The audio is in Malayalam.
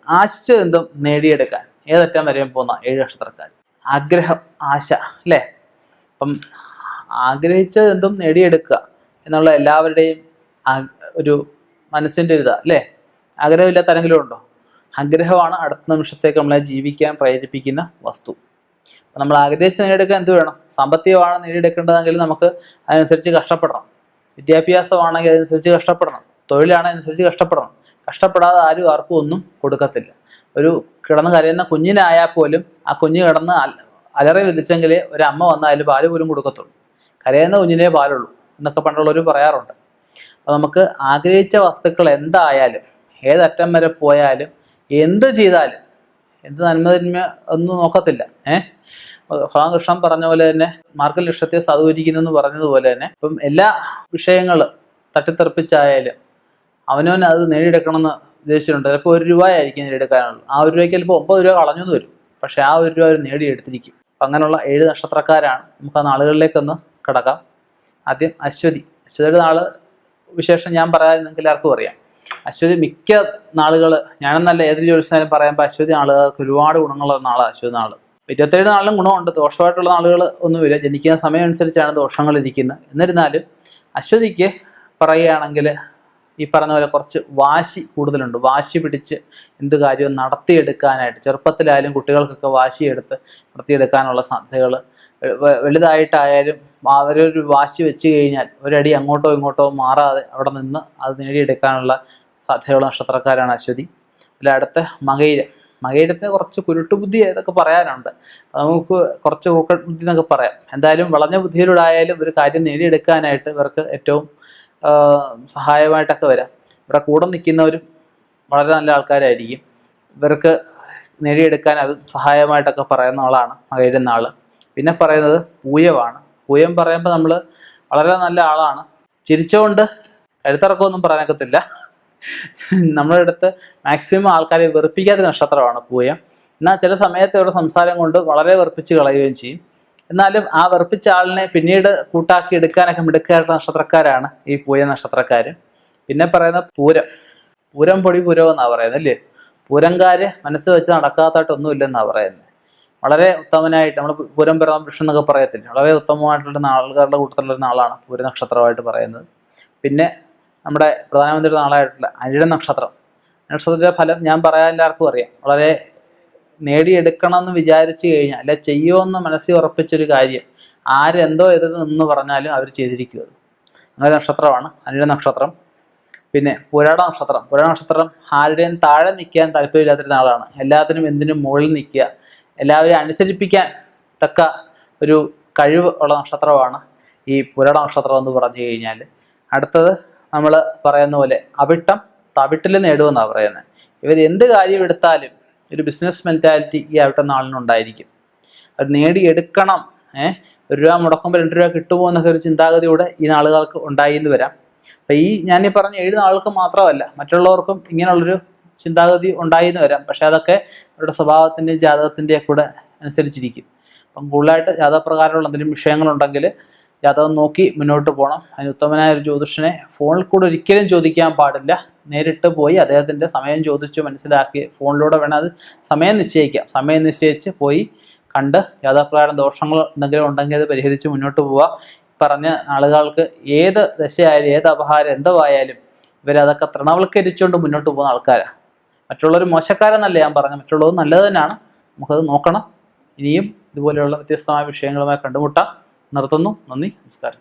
ആശിച്ചതെന്തും നേടിയെടുക്കാൻ ഏതറ്റം വരെയും പോകുന്ന 7 നക്ഷത്രക്കാർ. ആഗ്രഹം, ആശ, അല്ലേ? അപ്പം ആഗ്രഹിച്ചതെന്തും നേടിയെടുക്കുക എന്നുള്ള എല്ലാവരുടെയും ഒരു മനസ്സിൻ്റെ ഒരു ഇതാ, അല്ലേ? ആഗ്രഹമില്ലാത്ത ആരെങ്കിലും ഉണ്ടോ? ആഗ്രഹമാണ് അടുത്ത നിമിഷത്തേക്ക് നമ്മളെ ജീവിക്കാൻ പ്രേരിപ്പിക്കുന്ന വസ്തു. അപ്പം നമ്മൾ ആഗ്രഹിച്ച് നേടിയെടുക്കാൻ എന്ത് വേണം? സാമ്പത്തികമാണ് നേടിയെടുക്കേണ്ടതെങ്കിൽ നമുക്ക് അതിനനുസരിച്ച് കഷ്ടപ്പെടണം. വിദ്യാഭ്യാസമാണെങ്കിൽ അതനുസരിച്ച് കഷ്ടപ്പെടണം. തൊഴിലാണെങ്കിൽ അതനുസരിച്ച് കഷ്ടപ്പെടണം. കഷ്ടപ്പെടാതെ ആരും ആർക്കും ഒന്നും കൊടുക്കത്തില്ല. ഒരു കിടന്ന് കരയുന്ന കുഞ്ഞിനായാൽ പോലും ആ കുഞ്ഞ് കിടന്ന് അലറി വിളിച്ചെങ്കിലേ ഒരു അമ്മ വന്നാലും പാല് പോലും കൊടുക്കത്തുള്ളൂ. കരയുന്ന കുഞ്ഞിനേ പാലുള്ളൂ എന്നൊക്കെ പണ്ടുള്ളവർ പറയാറുണ്ട്. അപ്പോൾ നമുക്ക് ആഗ്രഹിച്ച വസ്തുക്കൾ എന്തായാലും, ഏതറ്റം വരെ പോയാലും, എന്ത് ചെയ്താലും, എന്ത് നന്മ ഒന്നും നോക്കത്തില്ല. ഭഗവാൻ കൃഷ്ണൻ പറഞ്ഞ പോലെ തന്നെ മാർഗ്ഗ ലക്ഷ്യത്തെ സാധൂകരിക്കുന്നു എന്ന് പറഞ്ഞതുപോലെ തന്നെ ഇപ്പം എല്ലാ വിഷയങ്ങളും തട്ടിത്തെറിപ്പിച്ചായാലും അവനവൻ അത് നേടിയെടുക്കണമെന്ന് ഉദ്ദേശിച്ചിട്ടുണ്ട്. ചിലപ്പോൾ 1 രൂപയായിരിക്കും നേടിയെടുക്കാനുള്ളത്. ആ 1 രൂപയ്ക്ക് ചിലപ്പോൾ 9 രൂപ കളഞ്ഞു വരും. പക്ഷെ ആ 1 രൂപ അവർ നേടിയെടുത്തിരിക്കും. അപ്പം അങ്ങനെയുള്ള 7 നക്ഷത്രക്കാരാണ്. നമുക്ക് ആ നാളുകളിലേക്കൊന്ന് കിടക്കാം. ആദ്യം അശ്വതി. അശ്വതിയുടെ നാള് വിശേഷം ഞാൻ പറയാൻ നിങ്ങൾക്ക് എല്ലാവർക്കും അറിയാം. അശ്വതി മിക്ക നാളുകൾ, ഞാനെന്നല്ല ഏതൊരു ജ്യോതിഷനാലും പറയുമ്പോൾ അശ്വതി നാളുകൾക്ക് ഒരുപാട് ഗുണങ്ങളുള്ള നാളാണ് അശ്വതി നാള്. 27 നാളിലും ഗുണമുണ്ട്. ദോഷമായിട്ടുള്ള നാളുകൾ ഒന്നുമില്ല. ജനിക്കുന്ന സമയം അനുസരിച്ചാണ് ദോഷങ്ങൾ ഇരിക്കുന്നത്. എന്നിരുന്നാലും അശ്വതിക്ക് പറയുകയാണെങ്കിൽ ഈ പറഞ്ഞ പോലെ കുറച്ച് വാശി കൂടുതലുണ്ട്. വാശി പിടിച്ച് എന്ത് കാര്യവും നടത്തിയെടുക്കാനായിട്ട്, ചെറുപ്പത്തിലായാലും കുട്ടികൾക്കൊക്കെ വാശിയെടുത്ത് നടത്തിയെടുക്കാനുള്ള സാധ്യതകൾ, വലുതായിട്ടായാലും അവരൊരു വാശി വെച്ച് കഴിഞ്ഞാൽ ഒരടി അങ്ങോട്ടോ ഇങ്ങോട്ടോ മാറാതെ അവിടെ നിന്ന് അത് നേടിയെടുക്കാനുള്ള സാധ്യതയുള്ള നക്ഷത്രക്കാരാണ് അശ്വതി. അല്ല, അടുത്ത മകയിരം. മകയിരത്തിന് കുറച്ച് കുരുട്ടുബുദ്ധി ഏതൊക്കെ പറയാനുണ്ട്. നമുക്ക് കുറച്ച് ബുദ്ധി എന്നൊക്കെ പറയാം. എന്തായാലും വളഞ്ഞ ബുദ്ധിയിലൂടെ ആയാലും ഒരു കാര്യം നേടിയെടുക്കാനായിട്ട് ഇവർക്ക് ഏറ്റവും സഹായമായിട്ടൊക്കെ വരാം. ഇവിടെ കൂടെ നിൽക്കുന്നവരും വളരെ നല്ല ആൾക്കാരായിരിക്കും. ഇവർക്ക് നേടിയെടുക്കാൻ അത് സഹായമായിട്ടൊക്കെ പറയുന്ന ആളാണ് മകയിരം നാള്. പിന്നെ പറയുന്നത് പൂയമാണ്. പൂയം പറയുമ്പോൾ നമ്മൾ വളരെ നല്ല ആളാണ്. ചിരിച്ചുകൊണ്ട് കഴുത്തിറക്കമൊന്നും പറയാനൊക്കത്തില്ല. നമ്മുടെ അടുത്ത് മാക്സിമം ആൾക്കാരെ വെറുപ്പിക്കാത്ത നക്ഷത്രമാണ് പൂയം. എന്നാൽ ചില സമയത്ത് ഇവിടെ സംസാരം കൊണ്ട് വളരെ വെറുപ്പിച്ച് കളയുകയും ചെയ്യും. എന്നാലും ആ വെറുപ്പിച്ച ആളിനെ പിന്നീട് കൂട്ടാക്കി എടുക്കാനൊക്കെ മിടുക്കായിട്ടുള്ള നക്ഷത്രക്കാരാണ് ഈ പൂയ നക്ഷത്രക്കാർ. പിന്നെ പറയുന്ന പൂരം. പൂരം പൊടി പൂരം എന്നാണ് പറയുന്നത്, അല്ലേ? പൂരംകാര് മനസ്സ് വെച്ച് നടക്കാത്തായിട്ടൊന്നും ഇല്ലെന്നാണ് പറയുന്നത്. വളരെ ഉത്തമനായിട്ട് നമ്മൾ പൂരം പിറന്ന പുരുഷൻ എന്നൊക്കെ പറയത്തില്ല, വളരെ ഉത്തമമായിട്ടുള്ള ആൾക്കാരുടെ കൂട്ടത്തിലുള്ള നാളാണ് പൂര നക്ഷത്രമായിട്ട് പറയുന്നത്. പിന്നെ നമ്മുടെ പ്രധാനമന്ത്രിയുടെ നാളായിട്ടുള്ള അനിഴ നക്ഷത്രം. നക്ഷത്രത്തിൻ്റെ ഫലം ഞാൻ പറയാൻ എല്ലാവർക്കും അറിയാം. വളരെ നേടിയെടുക്കണമെന്ന് വിചാരിച്ചു കഴിഞ്ഞാൽ, അല്ലെ ചെയ്യുമെന്ന് മനസ്സിൽ ഉറപ്പിച്ചൊരു കാര്യം ആരെന്തോ എന്ന് പറഞ്ഞാലും അവർ ചെയ്തിരിക്കും. അങ്ങനെ നക്ഷത്രമാണ് അനിഴ നക്ഷത്രം. പിന്നെ പുരാട നക്ഷത്രം. പുരാട നക്ഷത്രം ആരുടെയും താഴെ നിൽക്കാൻ താല്പര്യമില്ലാത്തൊരു നാളാണ്. എല്ലാത്തിനും എന്തിനും മുകളിൽ നിൽക്കുക, എല്ലാവരെയും അനുസരിപ്പിക്കാൻ തക്ക ഒരു കഴിവ് ഉള്ള നക്ഷത്രമാണ് ഈ പുരാട നക്ഷത്രം എന്ന് പറഞ്ഞു കഴിഞ്ഞാൽ. അടുത്തത് നമ്മൾ പറയുന്ന പോലെ അവിട്ടം തവിട്ടിൽ നേടുമെന്നാണ് പറയുന്നത്. ഇവർ എന്ത് കാര്യം എടുത്താലും ഒരു ബിസിനസ് മെൻറ്റാലിറ്റി ഈ അവിട്ടം നാളിനുണ്ടായിരിക്കും. അത് നേടിയെടുക്കണം. 1 രൂപ മുടക്കുമ്പോൾ 2 രൂപ കിട്ടുമോ എന്നൊക്കെ ഒരു ചിന്താഗതിയോടെ ഈ നാളുകൾക്ക് ഉണ്ടായി എന്ന് വരാം. അപ്പം ഞാനീ പറഞ്ഞ 7 നാളുകൾക്ക് മാത്രമല്ല മറ്റുള്ളവർക്കും ഇങ്ങനെയുള്ളൊരു ചിന്താഗതി ഉണ്ടായിന്ന് വരാം. പക്ഷെ അതൊക്കെ അവരുടെ സ്വഭാവത്തിൻ്റെയും ജാതകത്തിൻ്റെയും കൂടെ അനുസരിച്ചിരിക്കും. അപ്പം കൂടുതലായിട്ട് ജാതകപ്രകാരമുള്ള എന്തെങ്കിലും വിഷയങ്ങളുണ്ടെങ്കിൽ ജാതകം നോക്കി മുന്നോട്ട് പോകണം. അതിന് ഉത്തമനായ ഒരു ജ്യോതിഷനെ ഫോണിൽ കൂടെ ഒരിക്കലും ചോദിക്കാൻ പാടില്ല. നേരിട്ട് പോയി അദ്ദേഹത്തിൻ്റെ സമയം ചോദിച്ചു മനസ്സിലാക്കി ഫോണിലൂടെ വേണം അത് സമയം നിശ്ചയിക്കാം. സമയം നിശ്ചയിച്ച് പോയി കണ്ട് ജാതകപ്രകാരം ദോഷങ്ങൾ എന്തെങ്കിലും ഉണ്ടെങ്കിൽ അത് പരിഹരിച്ച് മുന്നോട്ട് പോവുക. പറഞ്ഞ ആളുകൾക്ക് ഏത് ദശയായാലും ഏത് അപഹാരം എന്തോ ആയാലും ഇവരതൊക്കെ തൃണവൽക്കരിച്ചുകൊണ്ട് മുന്നോട്ട് പോകുന്ന ആൾക്കാരാണ്. മറ്റുള്ളവർ മോശക്കാരെന്നല്ല ഞാൻ പറഞ്ഞു, മറ്റുള്ളവർ നല്ലത് തന്നെയാണ്. നമുക്കത് നോക്കണം. ഇനിയും ഇതുപോലെയുള്ള വ്യത്യസ്തമായ വിഷയങ്ങളുമായി കണ്ടുമുട്ടാം. നിർത്തുന്നു. നന്ദി, നമസ്കാരം.